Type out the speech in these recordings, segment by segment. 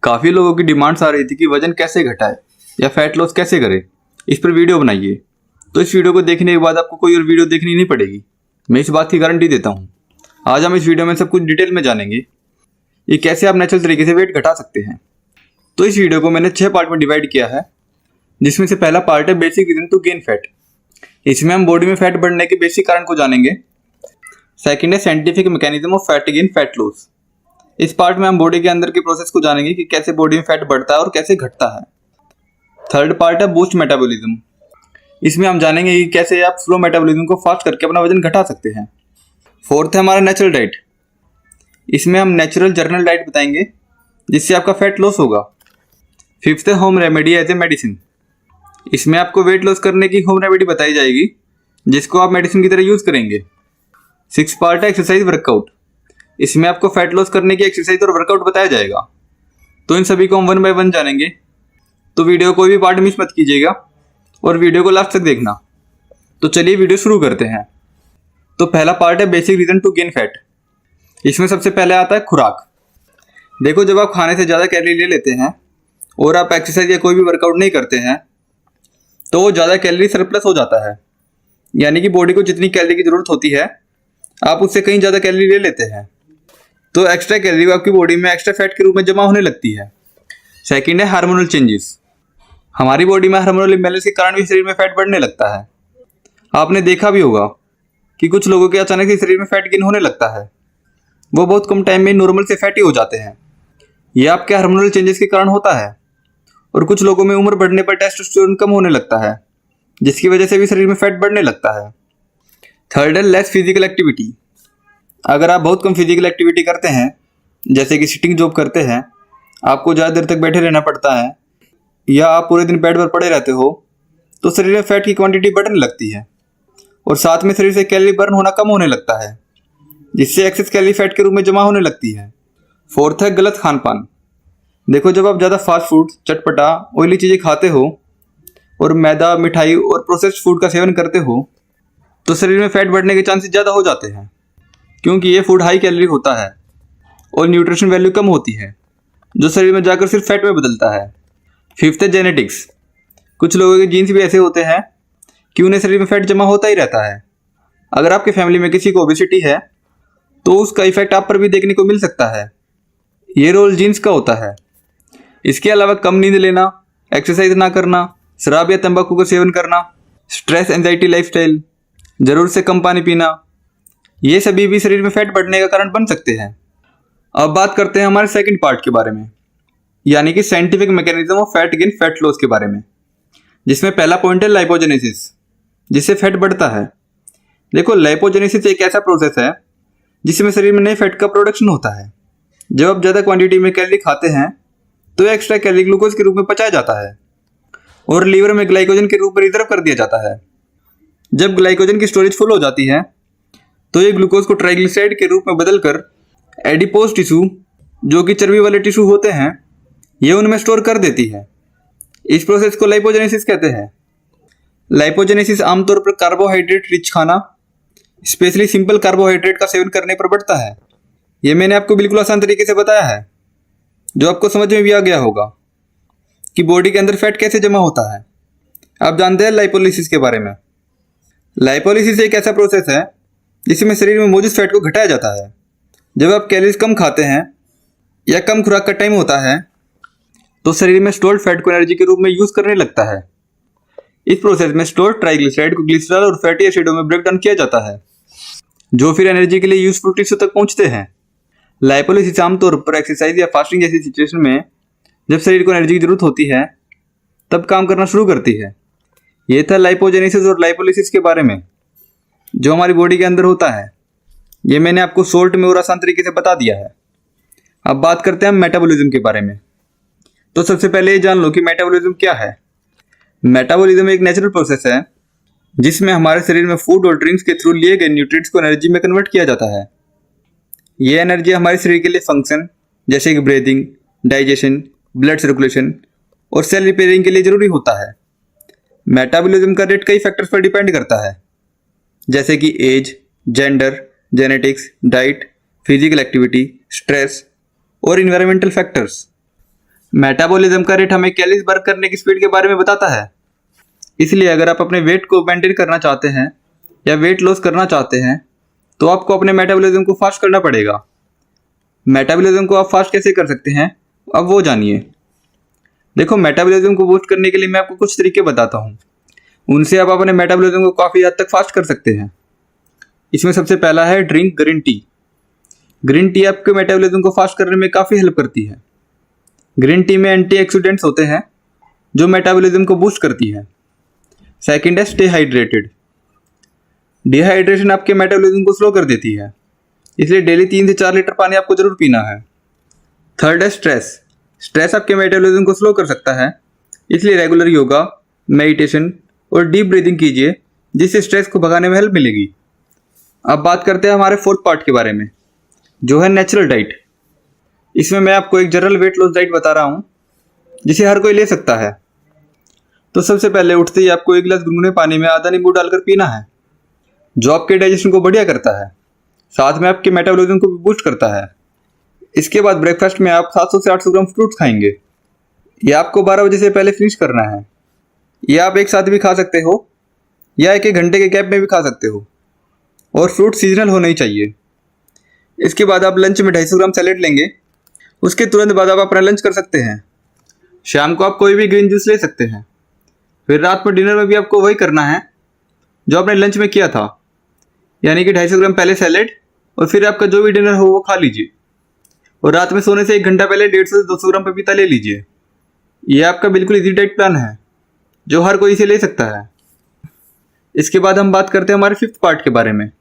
काफ़ी लोगों की डिमांड्स आ रही थी कि वजन कैसे घटाए या फैट लॉस कैसे करें, इस पर वीडियो बनाइए। तो इस वीडियो को देखने के बाद आपको कोई और वीडियो देखनी नहीं पड़ेगी, मैं इस बात की गारंटी देता हूँ। आज हम इस वीडियो में सब कुछ डिटेल में जानेंगे ये कैसे आप नेचुरल तरीके से वेट घटा सकते हैं। तो इस वीडियो को मैंने 6 पार्ट में डिवाइड किया है, जिसमें से पहला पार्ट है basic reason to gain fat. इसमें हम बॉडी में फैट बढ़ने के बेसिक कारण को जानेंगे। सेकंड है scientific mechanism of fat gain fat loss. इस पार्ट में हम बॉडी के अंदर के प्रोसेस को जानेंगे कि कैसे बॉडी में फैट बढ़ता है और कैसे घटता है। थर्ड पार्ट है बूस्ट मेटाबॉलिज्म। इसमें हम जानेंगे कि कैसे आप स्लो मेटाबॉलिज्म को फास्ट करके अपना वजन घटा सकते हैं। फोर्थ है हमारा नेचुरल डाइट। इसमें हम नेचुरल जर्नल डाइट बताएंगे जिससे आपका फैट लॉस होगा। फिफ्थ है home remedy as a medicine. इसमें आपको वेट लॉस करने की होम रेमेडी बताई जाएगी जिसको आप मेडिसिन की तरह यूज करेंगे। सिक्स पार्ट है एक्सरसाइज वर्कआउट। इसमें आपको फैट लॉस करने की एक्सरसाइज और वर्कआउट बताया जाएगा। तो इन सभी को हम 1 बाय 1 जानेंगे, तो वीडियो कोई भी पार्ट मिस मत कीजिएगा और वीडियो को लास्ट तक देखना। तो चलिए वीडियो शुरू करते हैं। तो पहला पार्ट है basic reason to gain fat. इसमें सबसे पहले आता है खुराक। देखो, जब आप खाने से ज़्यादा कैलोरी ले लेते हैं और आप एक्सरसाइज या कोई भी वर्कआउट नहीं करते हैं तो वो ज़्यादा कैलोरी सरप्लस हो जाता है, यानी कि बॉडी को जितनी कैलोरी की ज़रूरत होती है आप उससे कहीं ज़्यादा कैलोरी ले लेते हैं, तो एक्स्ट्रा कैलोरी आपकी बॉडी में एक्स्ट्रा फैट के रूप में जमा होने लगती है। सेकंड है हार्मोनल चेंजेस। हमारी बॉडी में हार्मोनल इम्बैलेंस के कारण भी शरीर में फैट बढ़ने लगता है। आपने देखा भी होगा कि कुछ लोगों के अचानक से शरीर में फैट गेन होने लगता है, वो बहुत कम टाइम में नॉर्मल से फैटी हो जाते हैं। ये आपके हार्मोनल चेंजेस के कारण होता है। और कुछ लोगों में उम्र बढ़ने पर टेस्टोस्टेरोन कम होने लगता है, जिसकी वजह से भी शरीर में फैट बढ़ने लगता है। थर्ड है लेस फिजिकल एक्टिविटी। अगर आप बहुत कम फिजिकल एक्टिविटी करते हैं, जैसे कि सिटिंग जॉब करते हैं, आपको ज़्यादा देर तक बैठे रहना पड़ता है, या आप पूरे दिन बेड पर पड़े रहते हो, तो शरीर में फैट की क्वांटिटी बढ़ने लगती है और साथ में शरीर से कैलोरी बर्न होना कम होने लगता है, जिससे एक्सेस कैलोरी फैट के रूप में जमा होने लगती है। फोर्थ है गलत खान पान। देखो, जब आप ज़्यादा फास्ट फूड, चटपटा, ऑयली चीज़ें खाते हो और मैदा, मिठाई और प्रोसेस्ड फूड का सेवन करते हो तो शरीर में फैट बढ़ने के चांसेस ज़्यादा हो जाते हैं, क्योंकि ये फूड हाई कैलोरी होता है और न्यूट्रिशन वैल्यू कम होती है, जो शरीर में जाकर सिर्फ फैट में बदलता है। फिफ्थ है जेनेटिक्स। कुछ लोगों के जीन्स भी ऐसे होते हैं कि उन्हें शरीर में फैट जमा होता ही रहता है। अगर आपकी फैमिली में किसी को ओबेसिटी है तो उसका इफेक्ट आप पर भी देखने को मिल सकता है। ये रोल जीन्स का होता है। इसके अलावा कम नींद लेना, एक्सरसाइज ना करना, शराब या तंबाकू का सेवन करना, स्ट्रेस एंजाइटी लाइफस्टाइल, ज़रूरत से कम पानी पीना, ये सभी भी शरीर में फैट बढ़ने का कारण बन सकते हैं। अब बात करते हैं हमारे सेकंड पार्ट के बारे में, यानी कि scientific mechanism of fat gain fat loss के बारे में, जिसमें पहला पॉइंट है लाइपोजेनेसिस, जिससे फैट बढ़ता है। देखो, लाइपोजेनेसिस एक ऐसा प्रोसेस है जिसमें शरीर में नए फैट का प्रोडक्शन होता है। जब आप ज़्यादा क्वांटिटी में कैलोरी खाते हैं तो एक्स्ट्रा कैलोरी ग्लूकोज के रूप में पचाया जाता है और लीवर में ग्लाइकोजन के रूप में रिजर्व कर दिया जाता है। जब ग्लाइकोजन की स्टोरेज फुल हो जाती है तो ये ग्लूकोज को ट्राइग्लिसराइड के रूप में बदलकर एडिपोज टिश्यू, जो कि चर्बी वाले टिश्यू होते हैं, ये उनमें स्टोर कर देती है। इस प्रोसेस को लाइपोजेनेसिस कहते हैं। लाइपोजेनेसिस आमतौर पर कार्बोहाइड्रेट रिच खाना, स्पेशली सिंपल कार्बोहाइड्रेट का सेवन करने पर बढ़ता है। ये मैंने आपको बिल्कुल आसान तरीके से बताया है, जो आपको समझ में भी आ गया होगा कि बॉडी के अंदर फैट कैसे जमा होता है। आप जानते हैं लाइपोलिसिस के बारे में। लाइपोलिसिस एक ऐसा प्रोसेस है जिसमें शरीर में मौजूद फैट को घटाया जाता है। जब आप कैलोरीज कम खाते हैं या कम खुराक का टाइम होता है तो शरीर में स्टोर्ड फैट को एनर्जी के रूप में यूज करने लगता है। इस प्रोसेस में स्टोर्ड ट्राइग्लिसराइड को ग्लिसरॉल और फैटी एसिडों में ब्रेक डाउन किया जाता है, जो फिर एनर्जी के लिए यूजफुल टिश्यू तक पहुंचते हैं। लाइपोलिसिस आमतौर पर एक्सरसाइज या फास्टिंग जैसी सिचुएशन में, जब शरीर को एनर्जी की जरूरत होती है, तब काम करना शुरू करती है। ये था लाइपोजेनेसिस और लाइपोलिसिस के बारे में, जो हमारी बॉडी के अंदर होता है। ये मैंने आपको शॉर्ट में और आसान तरीके से बता दिया है। अब बात करते हैं हम मेटाबॉलिज्म के बारे में। तो सबसे पहले ये जान लो कि मेटाबॉलिज्म क्या है। मेटाबॉलिज्म एक नेचुरल प्रोसेस है जिसमें हमारे शरीर में फूड और ड्रिंक्स के थ्रू लिए गए न्यूट्रिएंट्स को एनर्जी में कन्वर्ट किया जाता है। ये एनर्जी हमारे शरीर के लिए फंक्शन जैसे कि ब्रीदिंग, डाइजेशन, ब्लड सर्कुलेशन और सेल रिपेयरिंग के लिए जरूरी होता है। मेटाबॉलिज्म का रेट कई फैक्टर्स पर डिपेंड करता है, जैसे कि age, gender, genetics, diet, physical activity, stress और इन्वायरमेंटल फैक्टर्स। मेटाबॉलिज्म का रेट हमें कैलोरीज बर्न करने की स्पीड के बारे में बताता है। इसलिए अगर आप अपने वेट को मेंटेन करना चाहते हैं या वेट लॉस करना चाहते हैं तो आपको अपने मेटाबॉलिज्म को फास्ट करना पड़ेगा। मेटाबॉलिज्म को आप फास्ट कैसे कर सकते हैं, अब वो जानिए। देखो, मेटाबॉलिज्म को बूस्ट करने के लिए मैं आपको कुछ तरीके बताता हूँ। उनसे आप अपने मेटाबॉलिज्म को काफ़ी हद तक फास्ट कर सकते हैं। इसमें सबसे पहला है drink green tea. Green tea आपके मेटाबॉलिज्म को फास्ट करने में काफ़ी हेल्प करती है। ग्रीन टी में एंटीऑक्सीडेंट्स होते हैं जो मेटाबॉलिज्म को बूस्ट करती है। सेकंड है स्टे हाइड्रेटेड। डिहाइड्रेशन आपके मेटाबॉलिज्म को स्लो कर देती है, इसलिए डेली 3 से 4 लीटर पानी आपको जरूर पीना है। थर्ड है स्ट्रेस। स्ट्रेस आपके मेटाबॉलिज्म को स्लो कर सकता है, इसलिए रेगुलर योगा, मेडिटेशन और डीप ब्रीदिंग कीजिए, जिससे स्ट्रेस को भगाने में हेल्प मिलेगी। अब बात करते हैं हमारे फोर्थ पार्ट के बारे में, जो है नेचुरल डाइट। इसमें मैं आपको एक जनरल वेट लॉस डाइट बता रहा हूँ जिसे हर कोई ले सकता है। तो सबसे पहले उठते ही आपको 1 गिलास गुनगुने पानी में आधा नींबू डालकर पीना है, जो आपके डाइजेशन को बढ़िया करता है, साथ में आपके मेटाबॉलिज्म को भी बूस्ट करता है। इसके बाद ब्रेकफास्ट में आप 700 से 800 ग्राम फ्रूट्स खाएंगे। ये आपको 12 बजे से पहले फिनिश करना है। ये आप एक साथ भी खा सकते हो या 1-1 घंटे के गैप में भी खा सकते हो, और फ्रूट सीजनल होने ही चाहिए। इसके बाद आप लंच में 250 ग्राम सैलेड लेंगे। उसके तुरंत बाद आप अपना लंच कर सकते हैं। शाम को आप कोई भी ग्रीन जूस ले सकते हैं। फिर रात में डिनर में भी आपको वही करना है जो आपने लंच में किया था, यानी कि 250 ग्राम पहले सैलेड और फिर आपका जो भी डिनर हो वो खा लीजिए। और रात में सोने से 1 घंटा पहले 150 से 200 ग्राम पपीता ले लीजिए। ये आपका बिल्कुल इजी डाइट प्लान है जो हर कोई इसे ले सकता है। इसके बाद हम बात करते हैं हमारे फिफ्थ पार्ट के बारे में,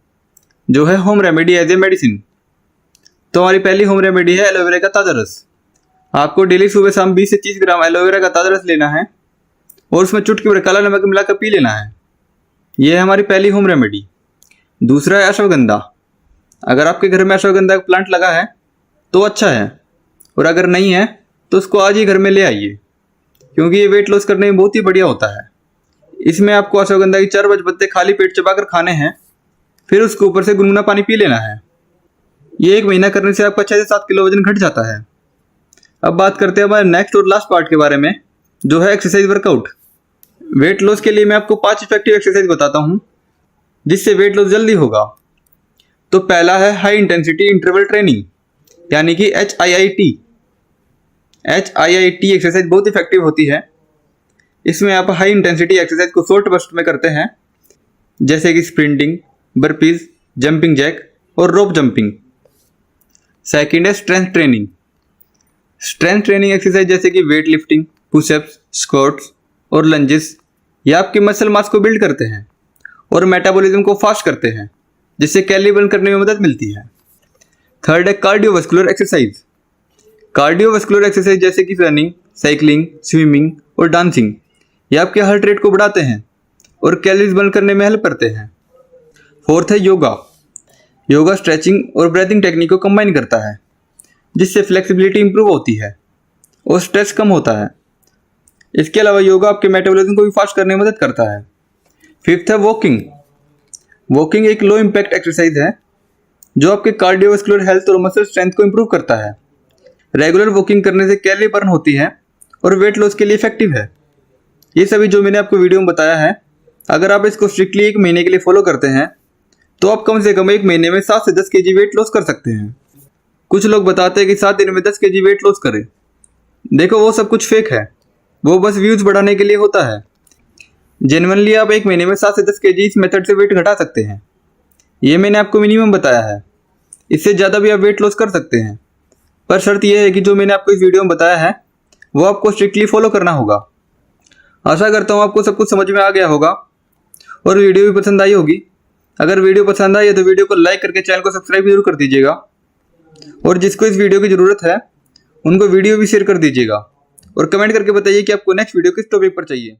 जो है home remedy as a medicine. तो हमारी पहली होम रेमेडी है एलोवेरा का ताज़ा रस। आपको डेली सुबह शाम 20 से 30 ग्राम एलोवेरा का ताज़ा रस लेना है और उसमें चुटकी भर काला नमक मिलाकर पी लेना है। यह है हमारी पहली होम रेमेडी। दूसरा है अश्वगंधा। अगर आपके घर में अश्वगंधा का प्लांट लगा है तो अच्छा है, और अगर नहीं है तो उसको आज ही घर में ले आइए, क्योंकि ये वेट लॉस करने में बहुत ही बढ़िया होता है। इसमें आपको अश्वगंधा की 4-5 पत्ते खाली पेट चबाकर खाने हैं, फिर उसके ऊपर से गुनगुना पानी पी लेना है। ये 1 महीना करने से आपका 6 से 7 किलो वजन घट जाता है। अब बात करते हैं हमारे नेक्स्ट और लास्ट पार्ट के बारे में, जो है एक्सरसाइज वर्कआउट। वेट लॉस के लिए मैं आपको 5 इफेक्टिव एक्सरसाइज बताता हूँ जिससे वेट लॉस जल्दी होगा। तो पहला है हाई इंटेंसिटी इंटरवल ट्रेनिंग, यानी कि HIIT। HIIT एक्सरसाइज बहुत इफेक्टिव होती है। इसमें आप हाई इंटेंसिटी एक्सरसाइज को शॉर्ट बर्स्ट में करते हैं, जैसे कि स्प्रिंटिंग, बर्पीज, जंपिंग जैक और रोप जंपिंग। सेकंड है strength training. Strength training exercise जैसे कि वेट लिफ्टिंग, पुशअप्स, स्क्वाट्स और लंजेस, ये आपके मसल मास को बिल्ड करते हैं और मेटाबॉलिज्म को फास्ट करते हैं, जिससे कैलोरी बर्न करने में मदद मिलती है। थर्ड है कार्डियोवास्कुलर एक्सरसाइज। कार्डियोवास्कुलर एक्सरसाइज जैसे कि रनिंग, साइकिलिंग, स्विमिंग और डांसिंग, ये आपके हार्ट रेट को बढ़ाते हैं और कैलोरीज बर्न करने में हेल्प करते हैं। फोर्थ है योगा। योगा स्ट्रेचिंग और ब्रीथिंग टेक्निक को कंबाइन करता है, जिससे फ्लेक्सिबिलिटी इंप्रूव होती है और स्ट्रेस कम होता है। इसके अलावा योगा आपके मेटाबॉलिज्म को भी फास्ट करने में मदद करता है। फिफ्थ है वॉकिंग। वॉकिंग एक लो इम्पैक्ट एक्सरसाइज है जो आपके कार्डियोवास्कुलर हेल्थ और मसल स्ट्रेंथ को इंप्रूव करता है। रेगुलर वॉकिंग करने से कैलोरी बर्न होती है और वेट लॉस के लिए इफेक्टिव है। ये सभी जो मैंने आपको वीडियो में बताया है, अगर आप इसको स्ट्रिक्टली 1 महीने के लिए फॉलो करते हैं तो आप कम से कम 1 महीने में 7 से 10 kg वेट लॉस कर सकते हैं। कुछ लोग बताते हैं कि 7 दिन में 10 kg वेट लॉस करें। देखो, वो सब कुछ फेक है, वो बस व्यूज बढ़ाने के लिए होता है। जेन्युइनली आप 1 महीने में 7 से 10 kg इस मेथड से वेट घटा सकते हैं। ये मैंने आपको मिनिमम बताया है, इससे ज़्यादा भी आप वेट लॉस कर सकते हैं, पर शर्त यह है कि जो मैंने आपको इस वीडियो में बताया है वो आपको स्ट्रिक्टली फॉलो करना होगा। आशा करता हूँ आपको सब कुछ समझ में आ गया होगा और वीडियो भी पसंद आई होगी। अगर वीडियो पसंद आई है तो वीडियो को लाइक करके चैनल को सब्सक्राइब जरूर कर दीजिएगा, और जिसको इस वीडियो की ज़रूरत है उनको वीडियो भी शेयर कर दीजिएगा, और कमेंट करके बताइए कि आपको नेक्स्ट वीडियो किस टॉपिक पर चाहिए।